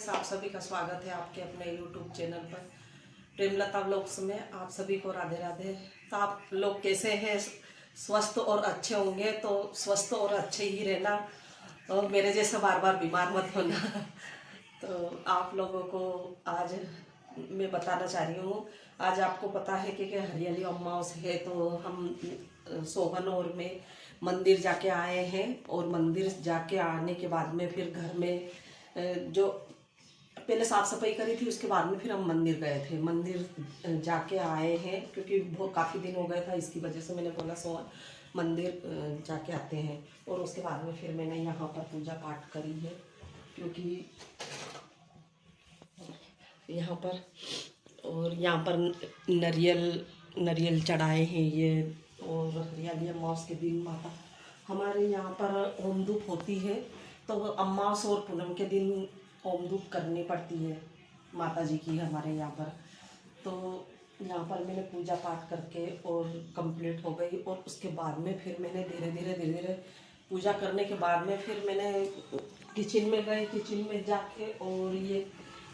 आप सभी का स्वागत है आपके अपने YouTube चैनल पर प्रेमलता व्लॉग्स में। आप सभी को राधे राधे। तो आप लोग कैसे हैं? स्वस्थ और अच्छे होंगे तो स्वस्थ और अच्छे ही रहना और मेरे जैसा बार बार बीमार मत होना। तो आप लोगों को आज मैं बताना चाह रही हूँ। आज आपको पता है कि हरियाली अमावस है, तो हम सोहन और मैं मंदिर जाके आए हैं। और मंदिर जाके आने के बाद में फिर घर में जो पहले साफ सफाई करी थी, उसके बाद में फिर हम मंदिर गए थे। मंदिर जाके आए हैं क्योंकि बहुत काफ़ी दिन हो गए था, इसकी वजह से मैंने बोला सोहन मंदिर जाके आते हैं। और उसके बाद में फिर मैंने यहाँ पर पूजा पाठ करी है, क्योंकि यहाँ पर और यहाँ पर नरियल चढ़ाए हैं ये। और हरियाली अमावस के दिन माता हमारे यहाँ पर ओम धूप होती है, तो अमावस और पूनम के दिन ओम धूप करनी पड़ती है माता जी की हमारे यहाँ पर। तो यहाँ पर मैंने पूजा पाठ करके और कंप्लीट हो गई। और उसके बाद में फिर मैंने धीरे धीरे पूजा करने के बाद में फिर मैंने किचन में गए। किचन में जाके और ये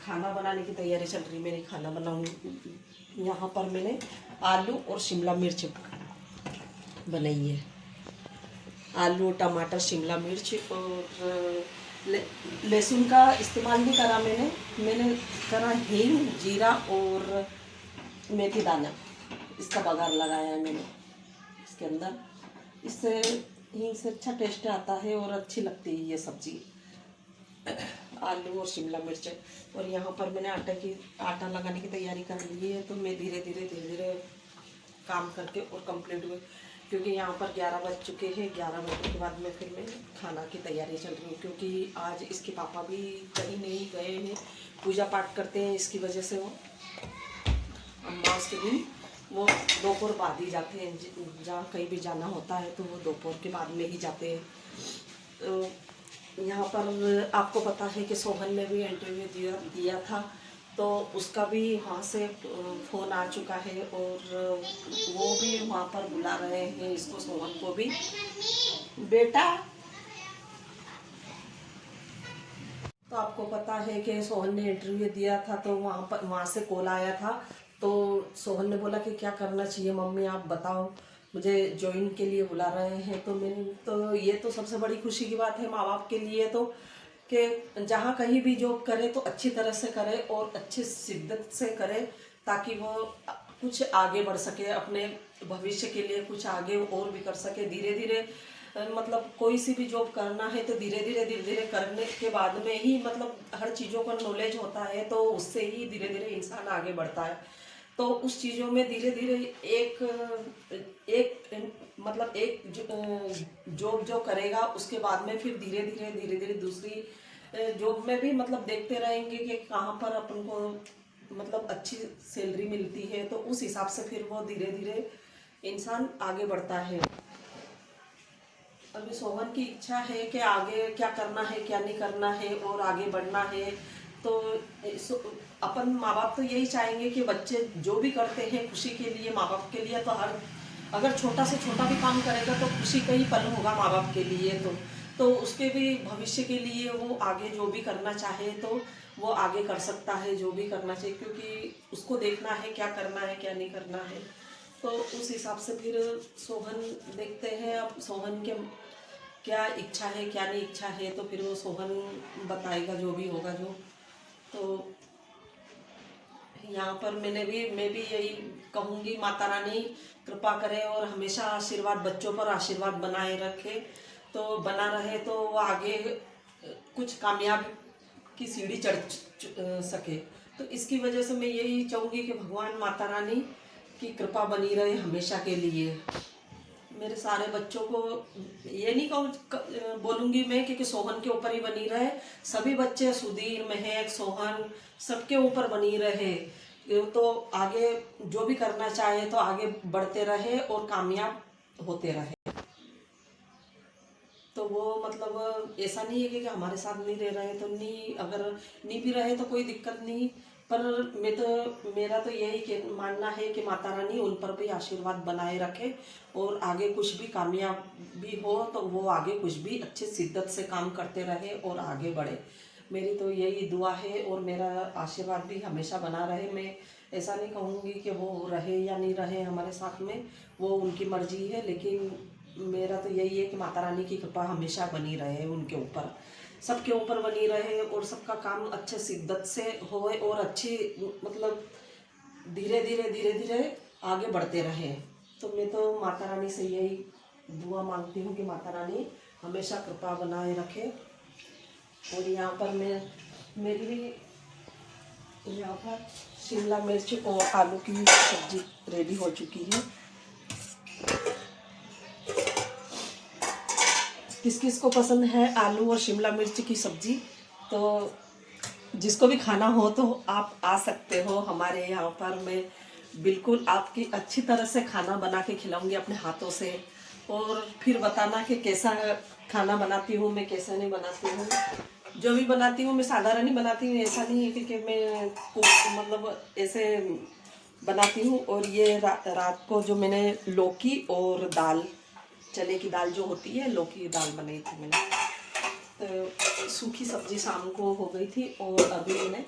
खाना बनाने की तैयारी चल रही। मेरी खाना बनाऊंगी। यहाँ पर मैंने आलू और शिमला मिर्च बनाई है। आलू टमाटर शिमला मिर्च और लहसुन का इस्तेमाल नहीं करा मैंने करा हींग जीरा और मेथी दाना, इसका बघार लगाया है मैंने इसके अंदर। इससे हींग से अच्छा टेस्ट आता है और अच्छी लगती है ये सब्जी, आलू और शिमला मिर्च। और यहाँ पर मैंने आटा लगाने की तैयारी कर ली है। तो मैं धीरे धीरे काम करके और कंप्लीट हुए, क्योंकि यहाँ पर 11 बज चुके हैं। 11 बजने के बाद में फिर मैं खाना की तैयारी चल रही हूँ, क्योंकि आज इसके पापा भी कहीं नहीं गए हैं, पूजा पाठ करते हैं। इसकी वजह से वो अमावस के दिन वो दोपहर बाद ही जाते हैं। जहाँ कहीं भी जाना होता है तो वो दोपहर के बाद में ही जाते हैं। तो यहाँ पर आपको पता है कि सोहन ने भी इंटरव्यू दिया था, तो उसका भी वहाँ से फ़ोन आ चुका है और वो भी वहाँ पर बुला रहे हैं इसको, सोहन को भी। बेटा, तो आपको पता है कि सोहन ने इंटरव्यू दिया था, तो वहाँ से कॉल आया था। तो सोहन ने बोला कि क्या करना चाहिए मम्मी, आप बताओ, मुझे ज्वाइन के लिए बुला रहे हैं। तो मैंने तो ये तो सबसे बड़ी खुशी की बात है माँ बाप के लिए, तो कि जहाँ कहीं भी जॉब करे तो अच्छी तरह से करे और अच्छी शिद्दत से करे, ताकि वो कुछ आगे बढ़ सके, अपने भविष्य के लिए कुछ आगे और भी कर सके। धीरे धीरे मतलब कोई सी भी जॉब करना है तो धीरे धीरे करने के बाद में ही मतलब हर चीज़ों का नॉलेज होता है, तो उससे ही धीरे धीरे इंसान आगे बढ़ता है। तो उस चीज़ों में धीरे धीरे एक मतलब एक जॉब जो करेगा, उसके बाद में फिर धीरे धीरे दूसरी जॉब में भी मतलब देखते रहेंगे कि कहाँ पर अपन को मतलब अच्छी सैलरी मिलती है, तो उस हिसाब से फिर वो धीरे धीरे इंसान आगे बढ़ता है। अभी सोहन की इच्छा है कि आगे क्या करना है क्या नहीं करना है और आगे बढ़ना है। तो अपन माँ बाप तो यही चाहेंगे कि बच्चे जो भी करते हैं खुशी के लिए, माँ बाप के लिए, तो अगर छोटा से छोटा भी काम करेगा तो खुशी का ही पल होगा माँ बाप के लिए। तो उसके भी भविष्य के लिए वो आगे जो भी करना चाहे तो वो आगे कर सकता है, जो भी करना चाहिए, क्योंकि उसको देखना है क्या करना है क्या नहीं करना है। तो उस हिसाब से फिर सोहन देखते हैं अब सोहन के क्या इच्छा है क्या नहीं इच्छा है, तो फिर वो सोहन बताएगा जो भी होगा जो। तो यहाँ पर मैं भी यही कहूँगी, माता रानी कृपा करे और हमेशा आशीर्वाद, बच्चों पर आशीर्वाद बनाए रखे, तो बना रहे, तो वो आगे कुछ कामयाब की सीढ़ी चढ़ सके। तो इसकी वजह से मैं यही चाहूँगी कि भगवान माता रानी की कृपा बनी रहे हमेशा के लिए। मेरे सारे बच्चों को ये नहीं बोलूँगी मैं कि सोहन के ऊपर ही बनी रहे, सभी बच्चे सुधीर, महक, सोहन सबके ऊपर बनी रहे, तो आगे जो भी करना चाहे तो आगे बढ़ते रहे और कामयाब होते रहे। तो वो मतलब ऐसा नहीं है कि हमारे साथ नहीं रह रहे तो नहीं, अगर नहीं भी रहे तो कोई दिक्कत नहीं, पर मेरा तो यही मानना है कि माता रानी उन पर भी आशीर्वाद बनाए रखे और आगे कुछ भी कामयाब भी हो तो वो आगे कुछ भी अच्छे शिद्दत से काम करते रहे और आगे बढ़े। मेरी तो यही दुआ है और मेरा आशीर्वाद भी हमेशा बना रहे। मैं ऐसा नहीं कहूँगी कि वो रहे या नहीं रहे हमारे साथ में, वो उनकी मर्जी है, लेकिन मेरा तो यही है कि माता रानी की कृपा हमेशा बनी रहे उनके ऊपर, सबके ऊपर बनी रहे, और सबका काम अच्छे शिद्दत से होए और अच्छी मतलब धीरे धीरे धीरे धीरे आगे बढ़ते रहे। तो मैं तो माता रानी से यही दुआ मांगती हूँ कि माता रानी हमेशा कृपा बनाए रखे। और यहाँ पर मैं मेरी भी यहाँ पर शिमला मिर्च और आलू की सब्जी रेडी हो चुकी है। किस किस को पसंद है आलू और शिमला मिर्च की सब्जी, तो जिसको भी खाना हो तो आप आ सकते हो हमारे यहाँ पर। मैं बिल्कुल आपकी अच्छी तरह से खाना बना के खिलाऊंगी अपने हाथों से, और फिर बताना कि कैसा खाना बनाती हूँ मैं, कैसा नहीं बनाती हूँ। जो भी बनाती हूँ मैं साधारण ही बनाती हूँ, ऐसा नहीं है कि मैं मतलब ऐसे बनाती हूँ। और ये रात को जो मैंने लौकी और दाल, चने की दाल जो होती है, लौकी की दाल बनाई थी मैंने, तो सूखी सब्जी शाम को हो गई थी। और अभी मैंने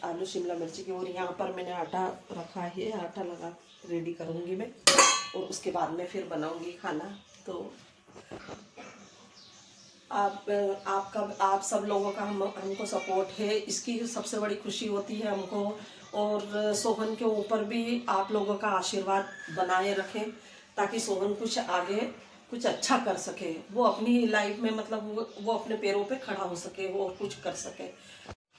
आलू शिमला मिर्ची की, और यहाँ पर मैंने आटा रखा है, आटा लगा रेडी करूँगी मैं, और उसके बाद में फिर बनाऊँगी खाना। तो आप सब लोगों का हमको सपोर्ट है, इसकी सबसे बड़ी खुशी होती है हमको। और सोहन के ऊपर भी आप लोगों का आशीर्वाद बनाए रखें, ताकि सोहन कुछ आगे कुछ अच्छा कर सके, वो अपनी लाइफ में मतलब वो अपने पैरों पे खड़ा हो सके, वो कुछ कर सके।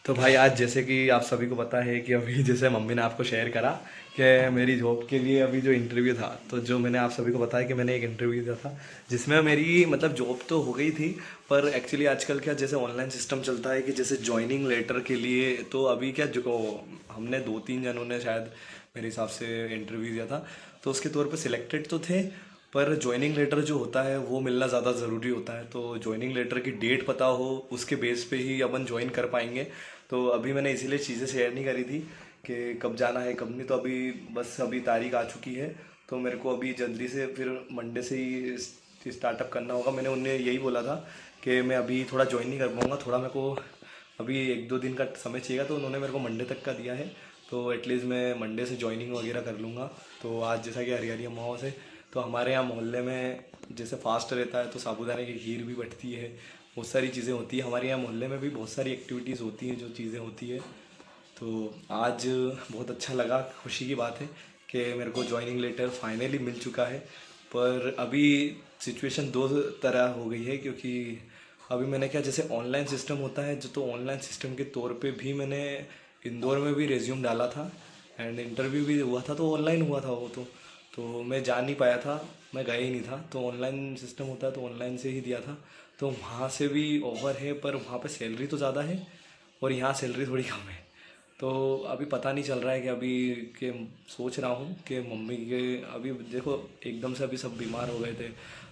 तो भाई आज जैसे कि आप सभी को पता है कि अभी जैसे मम्मी ने आपको शेयर करा कि मेरी जॉब के लिए अभी जो इंटरव्यू था, तो जो मैंने आप सभी को बताया कि मैंने एक इंटरव्यू दिया था जिसमें मेरी मतलब जॉब तो हो गई थी, पर एक्चुअली आजकल क्या जैसे ऑनलाइन सिस्टम चलता है कि जैसे ज्वाइनिंग लेटर के लिए, तो अभी क्या जो हमने 2-3 जनों ने शायद मेरे हिसाब से इंटरव्यू दिया था, तो उसके तौर पर सिलेक्टेड तो थे, पर ज्वाइनिंग लेटर जो होता है वो मिलना ज़्यादा ज़रूरी होता है। तो ज्वाइनिंग लेटर की डेट पता हो उसके बेस पे ही अपन ज्वाइन कर पाएंगे। तो अभी मैंने इसीलिए चीज़ें शेयर नहीं करी थी कि कब जाना है कब नहीं, तो अभी बस अभी तारीख आ चुकी है, तो मेरे को अभी जल्दी से फिर मंडे से ही स्टार्टअप करना होगा। मैंने उन्हें यही बोला था कि मैं अभी थोड़ा ज्वाइन नहीं कर पाऊँगा, थोड़ा मेरे को अभी 1-2 दिन का समय चाहिए, तो उन्होंने मेरे को मंडे तक का दिया है, तो एटलीस्ट मैं मंडे से ज्वाइनिंग वगैरह कर लूँगा। तो आज जैसा कि हरियाली अमावस है, तो हमारे यहाँ मोहल्ले में जैसे फास्ट रहता है तो साबूदाने की खीर भी बढ़ती है, बहुत सारी चीज़ें होती है हमारे यहाँ मोहल्ले में भी, बहुत सारी एक्टिविटीज़ होती हैं जो चीज़ें होती है। तो आज बहुत अच्छा लगा, खुशी की बात है कि मेरे को ज्वाइनिंग लेटर फाइनली मिल चुका है। पर अभी सिचुएशन दो तरह हो गई है, क्योंकि अभी मैंने क्या जैसे ऑनलाइन सिस्टम होता है जो, तो ऑनलाइन सिस्टम के तौर पे भी मैंने इंदौर में भी रेज्यूम डाला था एंड इंटरव्यू भी हुआ था, तो ऑनलाइन हुआ था वो तो मैं जा नहीं पाया था, मैं गया ही नहीं था। तो ऑनलाइन सिस्टम होता है तो ऑनलाइन से ही दिया था, तो वहाँ से भी ऑफ़र है, पर वहाँ पे सैलरी तो ज़्यादा है और यहाँ सैलरी थोड़ी कम है। तो अभी पता नहीं चल रहा है कि अभी के सोच रहा हूँ कि मम्मी के अभी देखो एकदम से अभी सब बीमार हो गए थे,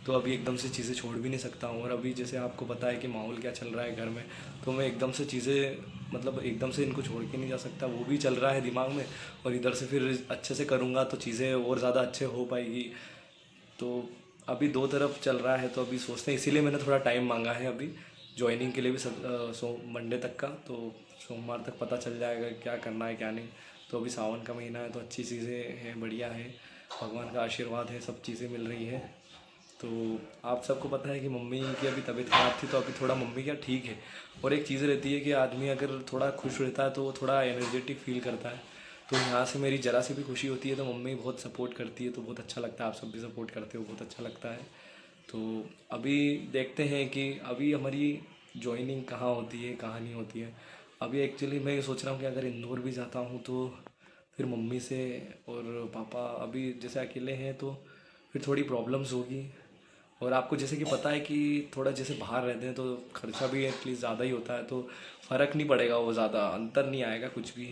तो अभी एकदम से चीज़ें छोड़ भी नहीं सकता हूँ। और अभी जैसे आपको पता है कि माहौल क्या चल रहा है घर में, तो मैं एकदम से चीज़ें मतलब एकदम से इनको छोड़ के नहीं जा सकता, वो भी चल रहा है दिमाग में, और इधर से फिर अच्छे से करूँगा तो चीज़ें और ज़्यादा अच्छे हो पाएगी। तो अभी दो तरफ चल रहा है, तो अभी सोचते हैं, इसीलिए मैंने थोड़ा टाइम मांगा है अभी ज्वाइनिंग के लिए भी मंडे तक का, तो सोमवार तक पता चल जाएगा क्या करना है क्या नहीं। तो अभी सावन का महीना है तो अच्छी चीज़ें हैं, बढ़िया है, भगवान का आशीर्वाद है, सब चीज़ें मिल रही है। तो आप सबको पता है कि मम्मी की अभी तबीयत ख़राब थी, तो अभी थोड़ा मम्मी क्या ठीक है। और एक चीज़ रहती है कि आदमी अगर थोड़ा खुश रहता है तो वो थोड़ा एनर्जेटिक फील करता है, तो यहाँ से मेरी ज़रा सी भी खुशी होती है तो मम्मी बहुत सपोर्ट करती है, तो बहुत अच्छा लगता है। आप सब भी सपोर्ट करते हो, बहुत अच्छा लगता है। तो अभी देखते हैं कि अभी हमारी जॉइनिंग कहाँ होती है कहाँ नहीं होती है। अभी एक्चुअली मैं ये सोच रहा हूँ कि अगर इंदौर भी जाता हूँ तो फिर मम्मी से और पापा अभी जैसे अकेले हैं तो फिर थोड़ी प्रॉब्लम्स होगी। और आपको जैसे कि पता है कि थोड़ा जैसे बाहर रहते हैं तो खर्चा भी एटलीस्ट ज़्यादा ही होता है, तो फ़र्क नहीं पड़ेगा, वो ज़्यादा अंतर नहीं आएगा कुछ भी,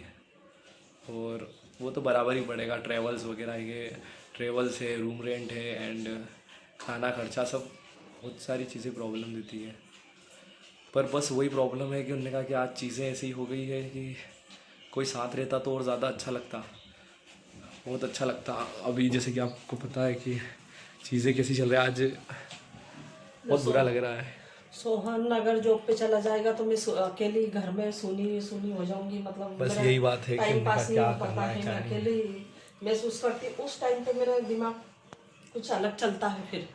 और वो तो बराबर ही पड़ेगा। ट्रैवल्स वगैरह ये ट्रैवल्स है, रूम रेंट है एंड खाना खर्चा, सब बहुत सारी चीज़ें प्रॉब्लम देती है। पर बस वही प्रॉब्लम है कि उन्होंने कहा कि आज चीज़ें ऐसी हो गई है कि कोई साथ रहता तो और ज़्यादा अच्छा लगता, बहुत अच्छा लगता। अभी जैसे कि आपको पता है कि चीज़ें कैसी चल रही है, आज बहुत बुरा लग रहा है। सोहन अगर जॉब पे चला जाएगा तो मैं अकेली घर में सुनी सुनी हो जाऊंगी, मतलब बस मेरा यही बात है कि टाइम उनका पास नहीं क्या हो पाता करना है, है। क्या मैं नहीं। अकेली महसूस करती हूँ, उस टाइम पे मेरा दिमाग कुछ अलग चलता है, फिर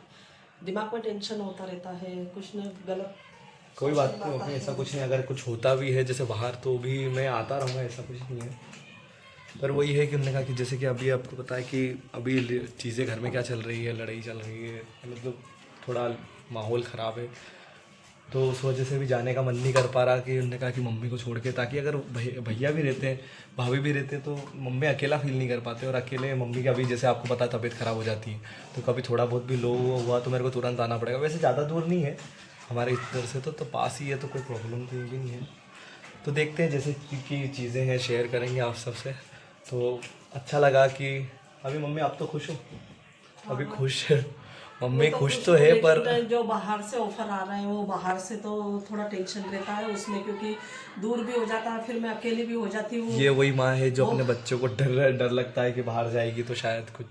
दिमाग में टेंशन होता रहता है, कुछ न गलत कोई सोचने बात नहीं आता मम्मी, है। ऐसा कुछ नहीं। अगर कुछ होता भी है जैसे बाहर तो भी मैं आता रहूँगा, ऐसा कुछ नहीं है। पर वही है कि उन्होंने कहा कि जैसे कि अभी आपको पता है कि अभी चीज़ें घर में क्या चल रही है, लड़ाई चल रही है, मतलब थोड़ा माहौल ख़राब है, तो उस वजह से भी जाने का मन नहीं कर पा रहा। कि उन्होंने कहा कि मम्मी को छोड़ के, ताकि अगर भैया भी रहते हैं, भाभी भी रहते हैं, तो मम्मी अकेला फील नहीं कर पाते। और अकेले मम्मी की अभी जैसे आपको पता है तबीयत ख़राब हो जाती है, तो कभी थोड़ा बहुत भी लो हुआ तो मेरे को तुरंत आना पड़ेगा। वैसे ज़्यादा दूर नहीं है हमारे इधर से, तो पास ही है, तो कोई प्रॉब्लम तो भी नहीं है। तो देखते हैं जैसे कि चीज़ें हैं, शेयर करेंगे आप सबसे। तो अच्छा लगा कि अभी मम्मी आप तो खुश हो, अभी खुश है मम्मी, मैं तो खुश खुश तो हूँ, है लेकिन पर जो बाहर से ऑफर आ रहे हैं वो बाहर से तो थोड़ा टेंशन रहता है उसमें, क्योंकि दूर भी हो जाता है, फिर मैं अकेली भी हो जाती हूँ। ये वही माँ है जो वो अपने बच्चों को डर डर लगता है कि बाहर जाएगी तो शायद कुछ।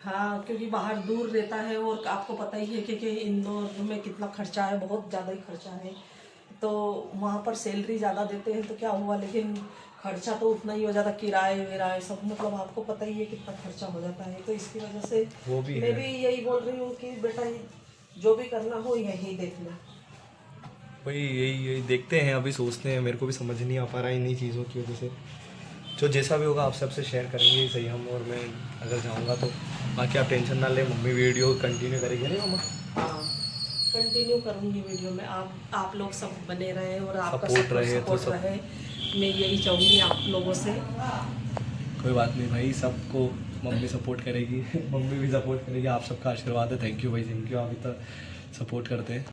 हाँ, क्योंकि बाहर दूर रहता है और आपको पता ही है कि इंदौर में कितना खर्चा है, बहुत ज़्यादा ही खर्चा है। तो वहाँ पर सैलरी ज़्यादा देते हैं तो क्या हुआ, लेकिन खर्चा तो उतना ही हो जाता, किराए विराए सब, मतलब आपको पता ही है कितना खर्चा हो जाता है। तो इसकी वजह से वो भी मैं है। भी यही बोल रही हूँ कि बेटा जो भी करना हो यही देख लो। वही यही देखते हैं, अभी सोचते हैं। मेरे को भी समझ नहीं आ पा रहा है इन्हीं चीज़ों की वजह से। जो जैसा भी होगा आप सबसे शेयर करेंगे सही हम, और मैं अगर जाऊँगा तो। बाकी आप टेंशन ना लें, मम्मी वीडियो कंटिन्यू करेगी नहीं मम्मा? हाँ, कंटिन्यू करूँगी वीडियो में। आप लोग सब बने रहे और आपका सपोर्ट रहे तो सपोर्ट सब। रहे, मैं यही चाहूँगी आप लोगों से। कोई बात नहीं भाई, सबको मम्मी सपोर्ट करेगी मम्मी भी सपोर्ट करेगी। आप सबका आशीर्वाद है। थैंक यू भाई, थैंक यू, आप इतना सपोर्ट करते हैं।